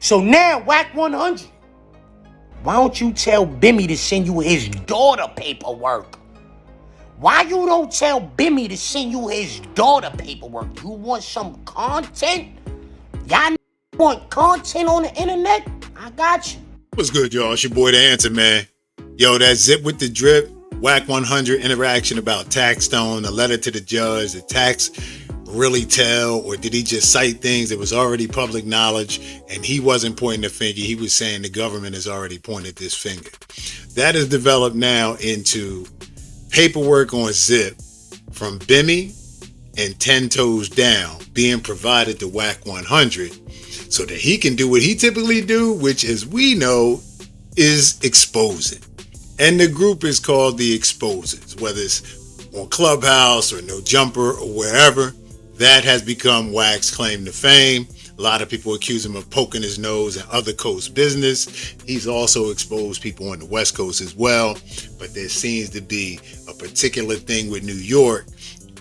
So now, Wack 100, why don't you tell Bimmy to send you his daughter paperwork? Why you don't tell Bimmy to send you his daughter paperwork? You want some content? Y'all want content on the internet? I got you. What's good, y'all? It's your boy, The Answer, man. Yo, that Zip with the Drip, Wack 100 interaction about tax stone, the letter to the judge, the tax really tell, or did he just cite things that was already public knowledge and he wasn't pointing the finger? He was saying the government has already pointed this finger. That has developed now into paperwork on Zip from Bimmy and 10 Toes Down being provided to Wack 100 so that he can do what he typically do, which, as we know, is exposing. And the group is called the Exposers, whether it's on Clubhouse or No Jumper or wherever. That has become Wack's claim to fame. A lot of people accuse him of poking his nose in other coast business. He's also exposed people on the West Coast as well. But there seems to be a particular thing with New York,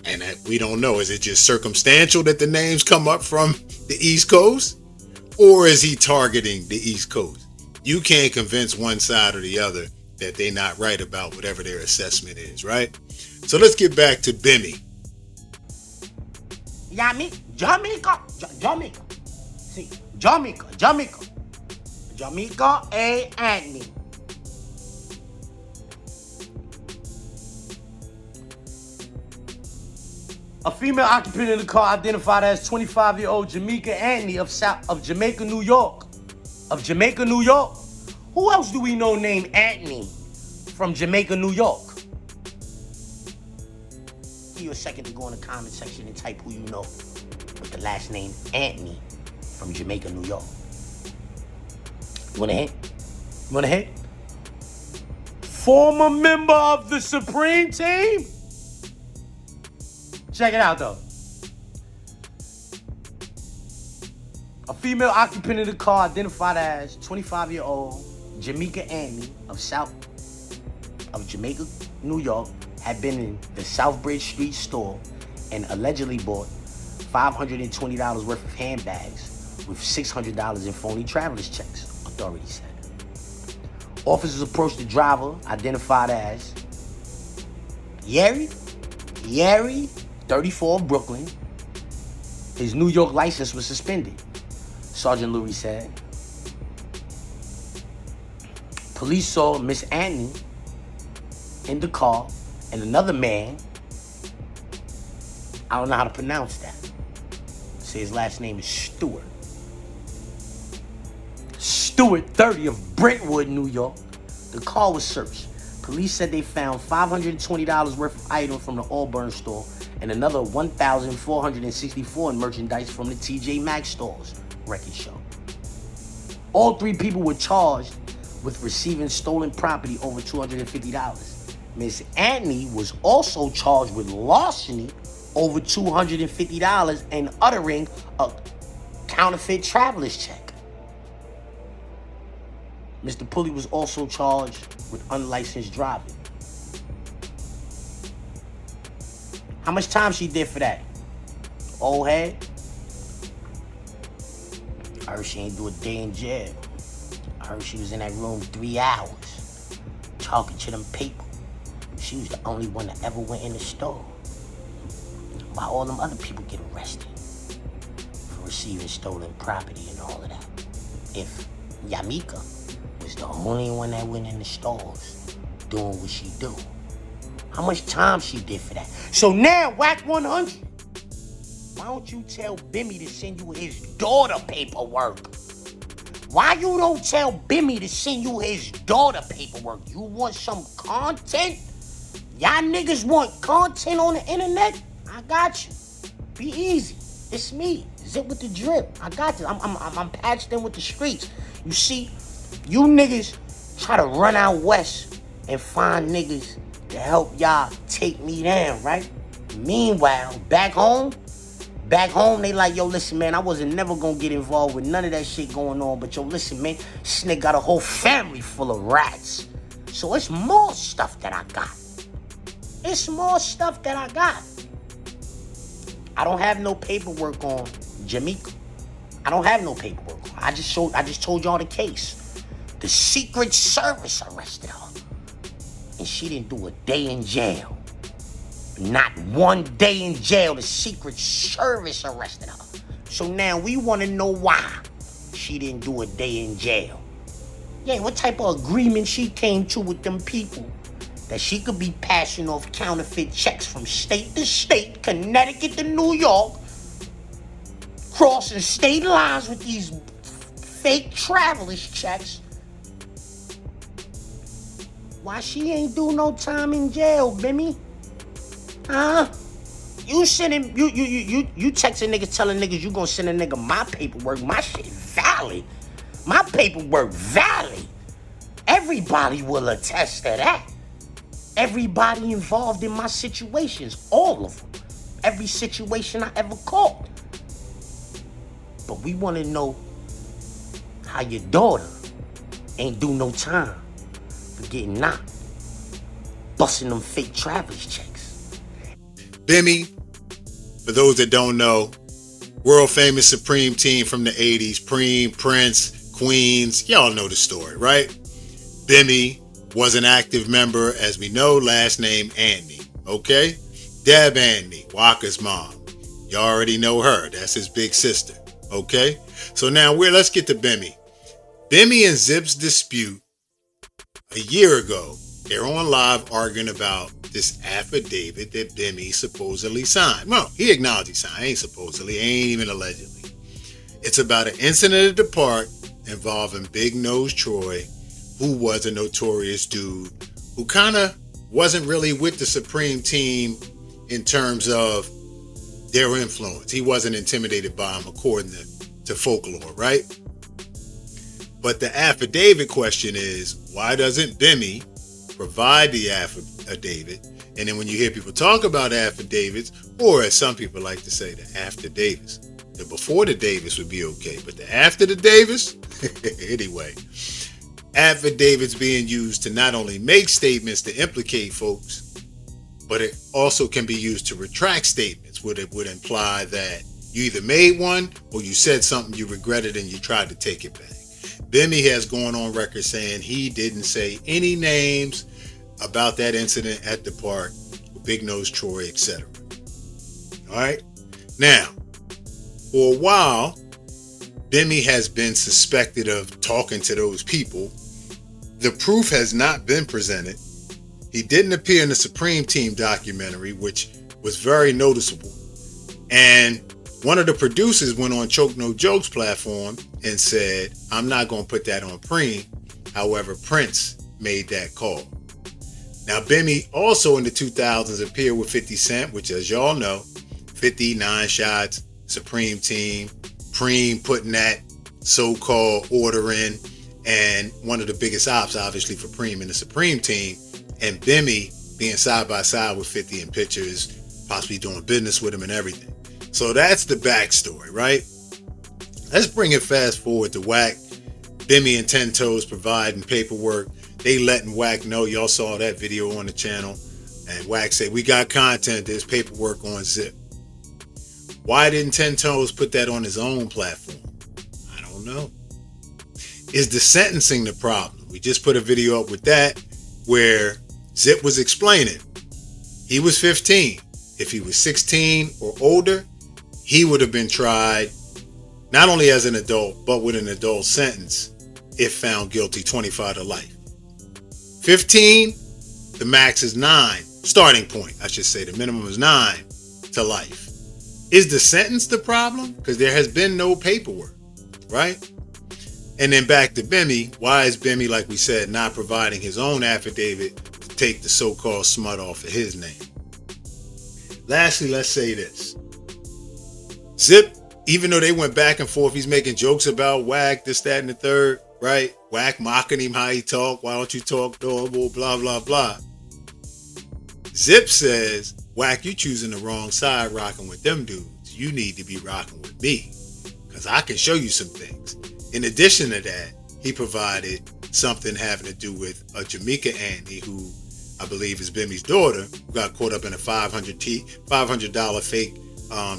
and we don't know. Is it just circumstantial that the names come up from the East Coast? Or is he targeting the East Coast? You can't convince one side or the other that they're not right about whatever their assessment is, right? So let's get back to Bimmy. Jamaica. See, Jamaica, and me. A female occupant in the car identified as 25-year-old Jamaica Anthony of Jamaica, New York. Who else do we know named Anthony from Jamaica, New York? Give you a second to go in the comment section and type who you know with the last name Anthony from Jamaica, New York. You want a hint? Former member of the Supreme Team? Check it out, though. A female occupant in the car identified as 25-year-old Jamaica Anthony of Jamaica, New York, had been in the Southbridge Street store and allegedly bought $520 worth of handbags with $600 in phony traveler's checks, authorities said. Officers approached the driver, identified as Yeri, 34, Brooklyn. His New York license was suspended, Sergeant Lurie said. Police saw Miss Anthony in the car and another man, I don't know how to pronounce that. Say his last name is Stewart. Stewart, 30, of Brentwood, New York. The car was searched. Police said they found $520 worth of items from the Auburn store and another $1,464 in merchandise from the TJ Maxx stores, records show. All three people were charged with receiving stolen property over $250. Miss Anthony was also charged with larceny over $250 and uttering a counterfeit traveler's check. Mr. Pulley was also charged with unlicensed driving. How much time she did for that? Old head? I heard she ain't do a day in jail. I heard she was in that room 3 hours talking to them people. She was the only one that ever went in the store. While all them other people get arrested for receiving stolen property and all of that. If Yamika was the only one that went in the stores doing what she do. How much time she did for that? So now, Wack 100, why don't you tell Bimmy to send you his daughter paperwork? Why you don't tell Bimmy to send you his daughter paperwork? You want some content? Y'all niggas want content on the internet? I got you. Be easy. It's me. Zip with the drip. I got this. I'm patched in with the streets. You see, you niggas try to run out west and find niggas to help y'all take me down, right? Meanwhile, back home, they like, yo, listen, man, I wasn't never gonna get involved with none of that shit going on, but yo, listen, man, this nigga got a whole family full of rats. So it's more stuff that I got. I don't have no paperwork on Jamaica. I don't have no paperwork. I just told y'all the case. The Secret Service arrested her. And she didn't do a day in jail. Not one day in jail. The Secret Service arrested her. So now we want to know why she didn't do a day in jail. Yeah, what type of agreement she came to with them people that she could be passing off counterfeit checks from state to state, Connecticut to New York, crossing state lines with these fake traveler's checks. Why she ain't do no time in jail, Bimmy? Huh? You sending you texting niggas telling niggas you gonna send a nigga my paperwork. My shit valid. My paperwork valid. Everybody will attest to that. Everybody involved in my situations, all of them. Every situation I ever caught. But we want to know how your daughter ain't do no time for getting knocked, busting them fake traveler's checks. Bimmy, for those that don't know, world famous Supreme team from the 80s, Preem, Prince, Queens, y'all know the story, right? Bimmy was an active member, as we know, last name Anthony, okay? Deb Anthony, Wacker's mom. You already know her, that's his big sister, okay? So now let's get to Bimmy. Bimmy and Zip's dispute a year ago, they're on live arguing about this affidavit that Bimmy supposedly signed. Well, he acknowledged he signed, ain't supposedly, ain't even allegedly. It's about an incident at the park involving Big Nose Troy, who was a notorious dude who kind of wasn't really with the Supreme team in terms of their influence. He wasn't intimidated by them according to folklore, right? But the affidavit question is, why doesn't Bimmy provide the affidavit? And then when you hear people talk about affidavits, or as some people like to say, the after Davis, the before the Davis would be okay, but the after the Davis, anyway, affidavits being used to not only make statements to implicate folks, but it also can be used to retract statements, where it would imply that you either made one or you said something you regretted and you tried to take it back. Bimmy has gone on record saying he didn't say any names about that incident at the park with Big Nose Troy, etc. All right. Now, for a while, Bimmy has been suspected of talking to those people. The proof has not been presented. He didn't appear in the Supreme Team documentary, which was very noticeable. And one of the producers went on Choke No Jokes platform and said, I'm not going to put that on Preem. However, Prince made that call. Now, Bimmy also in the 2000s appeared with 50 Cent, which, as y'all know, 59 shots, Supreme Team, Preem putting that so-called order in, and one of the biggest ops, obviously, for Preem and the Supreme Team, and Bimmy being side by side with 50 in pictures, possibly doing business with him and everything. So that's the backstory, right? Let's bring it fast forward to Wack. Bimmy and 10 Toes providing paperwork. They letting Wack know, y'all saw that video on the channel, and Wack said, we got content, there's paperwork on Zip. Why didn't 10 Toes put that on his own platform? I don't know. Is the sentencing the problem? We just put a video up with that where Zip was explaining he was 15. If he was 16 or older, he would have been tried not only as an adult, but with an adult sentence if found guilty, 25 to life. 15, the max is 9. Starting point, I should say. The minimum is 9 to life. Is the sentence the problem? Because there has been no paperwork, right? And then back to Bimmy. Why is Bimmy, like we said, not providing his own affidavit to take the so-called smut off of his name? Lastly, let's say this. Zip, even though they went back and forth, he's making jokes about Wack, this, that, and the third, right? Wack mocking him how he talk. Why don't you talk normal, blah, blah, blah. Zip says, Wack, you choosing the wrong side rocking with them dudes. You need to be rocking with me because I can show you some things. In addition to that, he provided something having to do with a Jamaica Anthony, who I believe is Bimmy's daughter, who got caught up in a $500 fake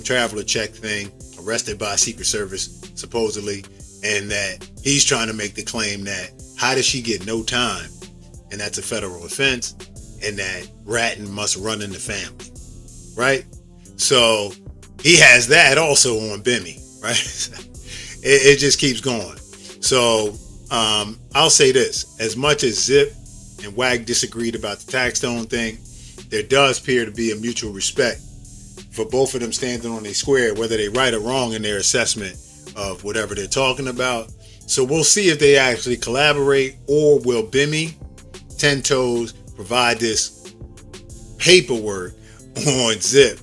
traveler check thing, arrested by Secret Service, supposedly, and that he's trying to make the claim that how does she get no time, and that's a federal offense, and that ratting must run in the family, right? So he has that also on Bimmy, right? it just keeps going. So I'll say this: as much as Zip and Wack disagreed about the Taxstone thing, there does appear to be a mutual respect for both of them standing on their square, whether they right or wrong in their assessment of whatever they're talking about. So we'll see if they actually collaborate, or will Bimmy 10 Toes provide this paperwork on Zip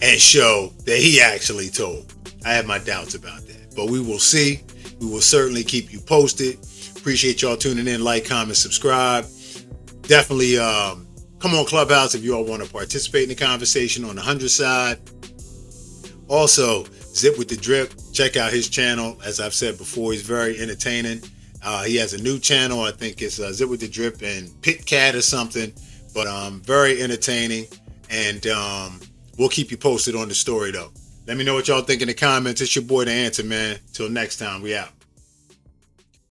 and show that he actually told. I have my doubts about that, but we will see. We will certainly keep you posted. Appreciate y'all tuning in. Like, comment, subscribe. Definitely come on Clubhouse if you all want to participate in the conversation on the 100 side. Also, Zip with the Drip. Check out his channel. As I've said before, he's very entertaining. He has a new channel. I think it's Zip with the Drip and Pit Cat or something. But very entertaining. And we'll keep you posted on the story, though. Let me know what y'all think in the comments. It's your boy, The Answer, man. Till next time, we out.